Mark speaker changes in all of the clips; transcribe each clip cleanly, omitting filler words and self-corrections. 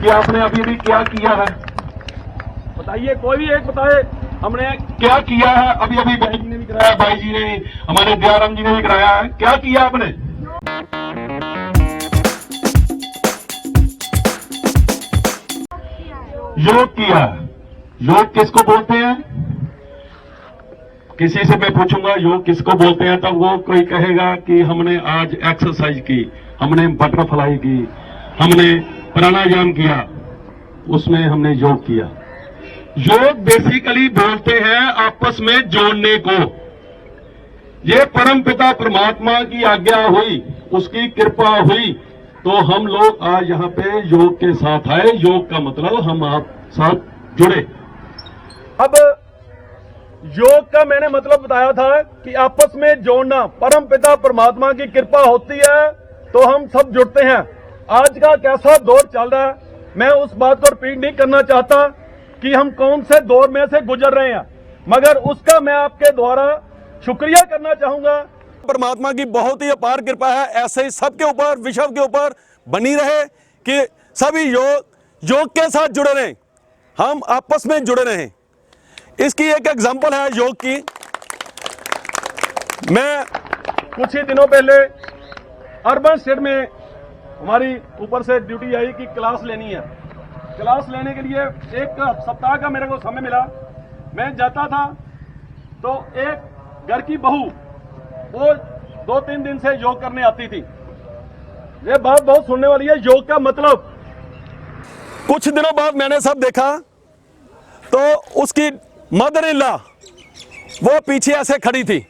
Speaker 1: कि आपने अभी अभी क्या किया है?
Speaker 2: बताइए, कोई भी एक बताए हमने
Speaker 1: क्या किया है? अभी अभी भाई जी ने भी कराया, भाई जी ने, हमारे दयाराम जी ने भी कराया है। क्या किया आपने? योग किया। योग किसको बोलते हैं? किसी से मैं पूछूंगा योग किसको बोलते हैं, तब वो कोई कहेगा कि हमने आज एक्सरसाइज की, हमने बटरफ्लाई की, हमने प्राणायाम किया, उसमें हमने योग किया। योग बेसिकली बोलते हैं आपस में जोड़ने को। ये परम पिता परमात्मा की आज्ञा हुई, उसकी कृपा हुई, तो हम लोग आज यहाँ पे योग के साथ आए। योग का मतलब हम आप साथ जुड़े।
Speaker 2: अब योग का मैंने मतलब बताया था कि आपस में जोड़ना, परम पिता परमात्मा की कृपा होती है तो हम सब जुड़ते हैं। आज का कैसा दौर चल रहा है, मैं उस बात को रिपीट नहीं करना चाहता कि हम कौन से दौर में से गुजर रहे हैं, मगर उसका मैं आपके द्वारा शुक्रिया करना चाहूंगा। परमात्मा की बहुत ही अपार कृपा है, ऐसे ही सबके ऊपर, विश्व के ऊपर बनी रहे कि सभी योग के साथ जुड़े रहें, हम आपस में जुड़े रहें। इसकी एक एग्जांपल है योग की। मैं कुछ ही दिनों पहले अर्बन स्टेट में हमारी ऊपर से ड्यूटी आई कि क्लास लेनी है। क्लास लेने के लिए एक सप्ताह का मेरे को समय मिला। मैं जाता था तो एक घर की बहू वो 2-3 दिन से योग करने आती थी। ये बात बहुत सुनने वाली है, योग का मतलब। कुछ दिनों बाद मैंने सब देखा तो उसकी मदर इन लॉ वो पीछे ऐसे खड़ी थी,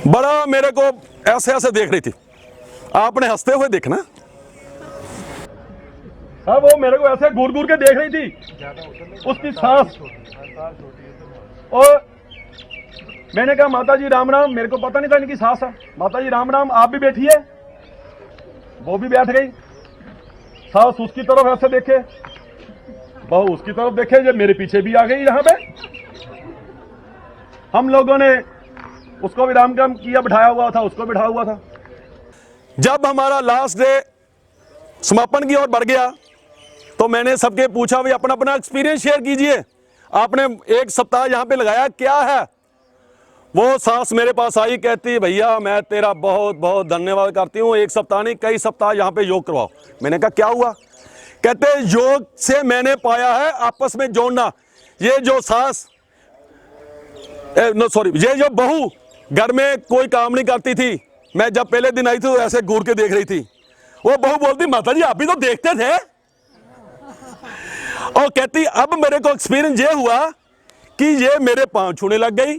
Speaker 2: बड़ा मेरे को ऐसे ऐसे देख रही थी। आपने हंसते हुए देखना। हाँ, वो मेरे को ऐसे घूर घूर के देख रही थी, उसकी सास। और मैंने कहा माता जी राम राम, मेरे को पता नहीं था इनकी सास है। माता जी राम राम, आप भी बैठिए। वो भी बैठ गई। सास उसकी तरफ ऐसे देखे, बहू उसकी तरफ देखे, जब मेरे पीछे भी आ गई। यहाँ पे हम लोगों ने उसको भी राम काम किया, बिठाया हुआ था, उसको बिठाया हुआ था। जब हमारा लास्ट डे समापन की ओर बढ़ गया तो मैंने सबके पूछा, भाई अपना अपना एक्सपीरियंस शेयर कीजिए, आपने 1 सप्ताह यहाँ पे लगाया, क्या है? वो सास मेरे पास आई, कहती भैया मैं तेरा बहुत बहुत धन्यवाद करती हूँ, 1 सप्ताह नहीं कई सप्ताह यहाँ पे योग करवाओ। मैंने कहा क्या हुआ? कहते योग से मैंने पाया है आपस में जोड़ना। ये जो सास ये जो बहू घर में कोई काम नहीं करती थी, मैं जब पहले दिन आई थी तो ऐसे घूर के देख रही थी। वो बहू बोलती माता जी आप भी तो देखते थे। और कहती अब मेरे को एक्सपीरियंस ये हुआ कि ये मेरे पांव छूने लग गई,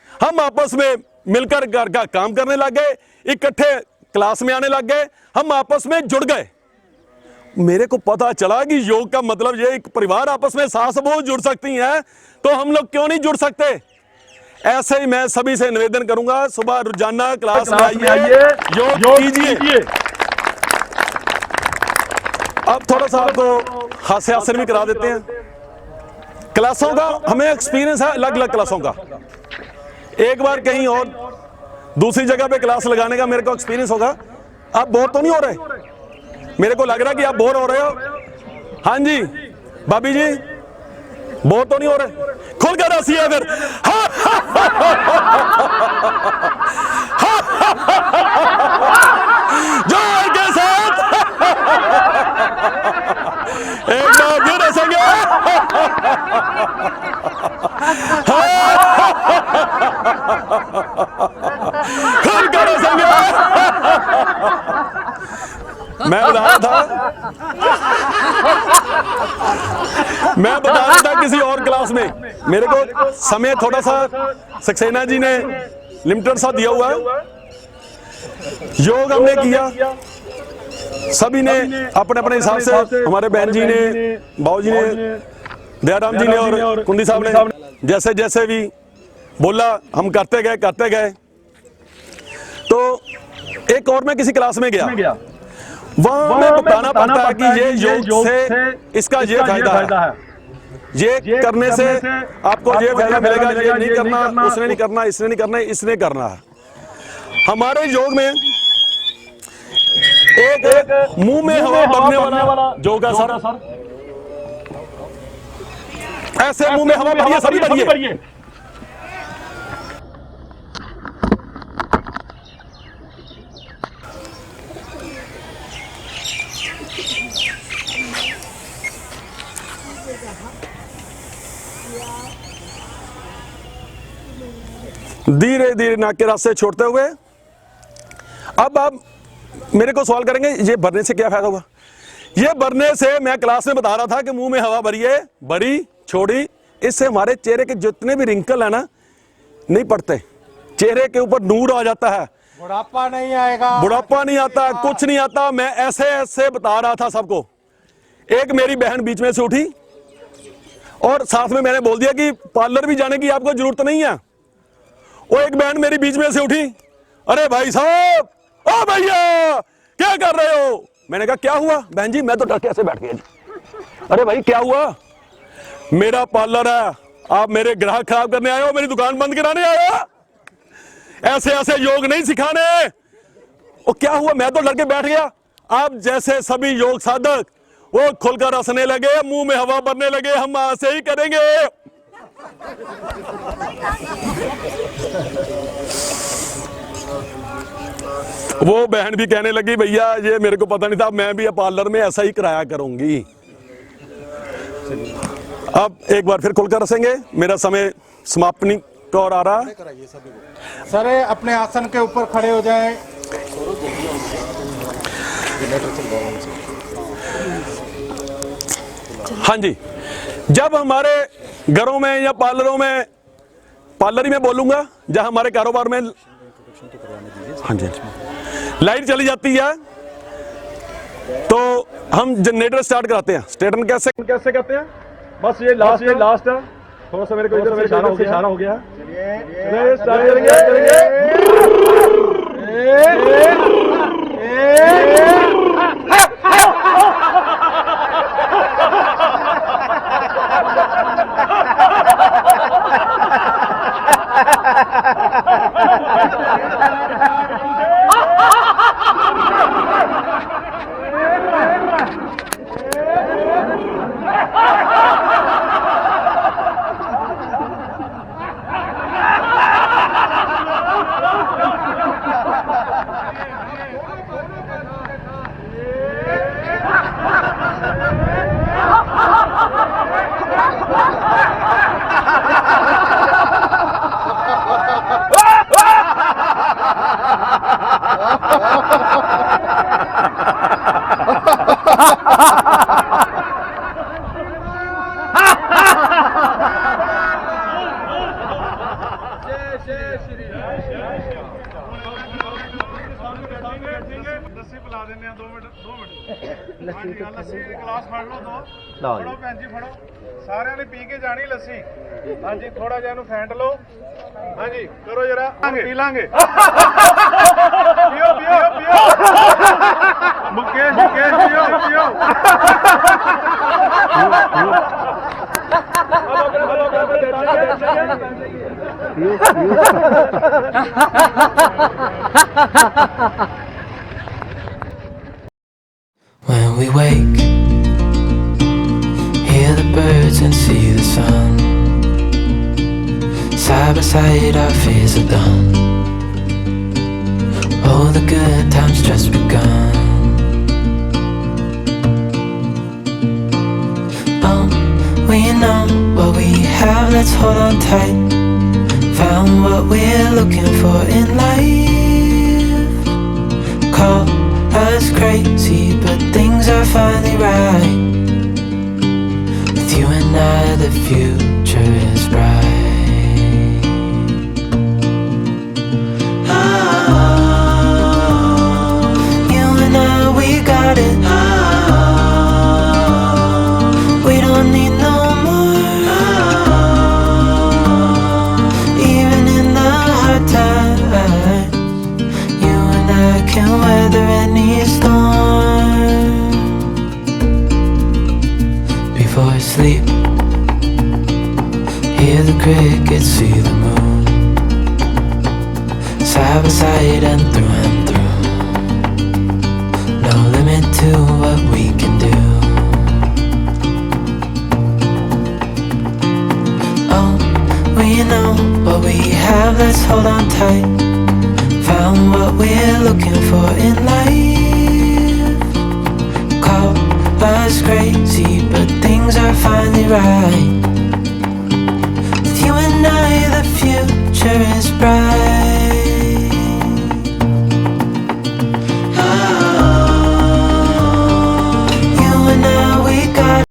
Speaker 2: हम आपस में मिलकर घर का काम करने लग गए, इकट्ठे क्लास में आने लग गए, हम आपस में जुड़ गए। मेरे को पता चला कि योग का मतलब ये, एक परिवार आपस में सास बहू जुड़ सकती हैं, तो हम लोग क्यों नहीं जुड़ सकते? ऐसे ही मैं सभी से निवेदन करूंगा, सुबह रोजाना क्लास में आइए, योग कीजिए। अब थोड़ा सा आपको हास्यास्पद भी करा देते हैं। क्लासों का हमें एक्सपीरियंस है, अलग अलग क्लासों का। एक बार कहीं और दूसरी जगह पे क्लास लगाने का मेरे को एक्सपीरियंस होगा। आप बोर तो नहीं हो रहे? मेरे को लग रहा है कि आप बोर हो रहे हो। हाँ जी भाभी जी, बोर तो नहीं हो रहे? खुलकर हंसिए फिर। जोर के साथ एक बार फिर हंसेंगे। खुलकर हंसेंगे। मैं बता रहा था किसी और क्लास में, मेरे को समय थोड़ा सा सक्सेना जी ने लिमिटेड सा दिया हुआ है। योग हमने किया, सभी ने अपने अपने हिसाब से, हमारे बहन जी ने, बाबू जी ने, दयाराम जी ने और कुंडी साहब ने जैसे जैसे भी बोला हम करते गए। तो एक और मैं किसी क्लास में गया, वहां हमें बताना पड़ता है कि ये योग से इसका ये फायदा है, ये करने से आपको ये फायदा मिलेगा, ये नहीं करना, उसने नहीं करना, इसने नहीं करना, इसने करना है। हमारे योग में एक मुंह में हवा भरने वाला जोक है सर। ऐसे मुंह में हवा भरिए, सभी भरिए। धीरे धीरे नाक के रास्ते छोड़ते हुए अब आप मेरे को सवाल करेंगे ये भरने से क्या फायदा हुआ। ये भरने से मैं क्लास में बता रहा था कि मुंह में हवा भरिए, भरी छोड़ी, इससे हमारे चेहरे के जितने भी रिंकल है ना नहीं पड़ते, चेहरे के ऊपर नूर आ जाता है,
Speaker 3: बुढ़ापा नहीं आएगा,
Speaker 2: बुढ़ापा नहीं आता, कुछ नहीं आता। मैं ऐसे ऐसे बता रहा था सबको। एक मेरी बहन बीच में से उठी और साथ में मैंने बोल दिया कि पार्लर भी जाने की आपको जरूरत नहीं है। वो एक बहन मेरी बीच में से उठी, अरे भाई साहब, ओ भैया क्या कर रहे हो। मैंने कहा क्या हुआ बहन जी, मैं तो डर के ऐसे बैठ गया जी। अरे भाई क्या हुआ, मेरा पार्लर है, आप मेरे ग्राहक खराब करने आए हो, मेरी दुकान बंद कराने आए हो, ऐसे ऐसे योग नहीं सिखाने। वो क्या हुआ, मैं तो डर के बैठ गया। आप जैसे सभी योग साधक वो खुलकर हंसने लगे, मुंह में हवा भरने लगे, हम ऐसे ही करेंगे। वो बहन भी कहने लगी भैया ये मेरे को पता नहीं था, मैं भी पार्लर में ऐसा ही कराया करूंगी। अब एक बार फिर खुलकर हंसेंगे। मेरा समय समापनी की ओर आ रहा है।
Speaker 3: सर अपने आसन के ऊपर खड़े हो जाएं।
Speaker 2: हाँ जी, जब हमारे घरों में या पार्लरों में, पार्लर ही मैं बोलूंगा, जहां हमारे कारोबार में हाँ जी लाइट चली जाती है तो हम जनरेटर स्टार्ट कराते हैं। स्टेटर कैसे करते हैं, बस ये लास्ट है। थोड़ा सा मेरे को इधर से इशारा हो गया। चलिए स्टार्ट करेंगे।
Speaker 4: लस्सी पिला देने 2 मिनट लस्सी गिलास फड़ लो, दो फड़ो भैन जी, फड़ो, सारे ने पी के जानी लस्सी। हाँ जी, थोड़ा जा फेंट लो। हाँ जी करो जरा, पी लांगे। पियो पियो पियो मुकेश पियो पियो।
Speaker 5: When we wake, hear the birds and see the sun. Side by side our fears are done. Oh, the good times just begun. We know what we have, let's hold on tight. Found what we're looking for in life. Call us crazy, but things are finally right. With you and I, the future is bright. You and I, we got it. We don't need no more. Even in the hard times, you and I can weather any storm. Before I sleep, hear the crickets, see the moon. Side by side and through. We know what we have, let's hold on tight. Found what we're looking for in life. Call us crazy, but things are finally right. With you and I, the future is bright.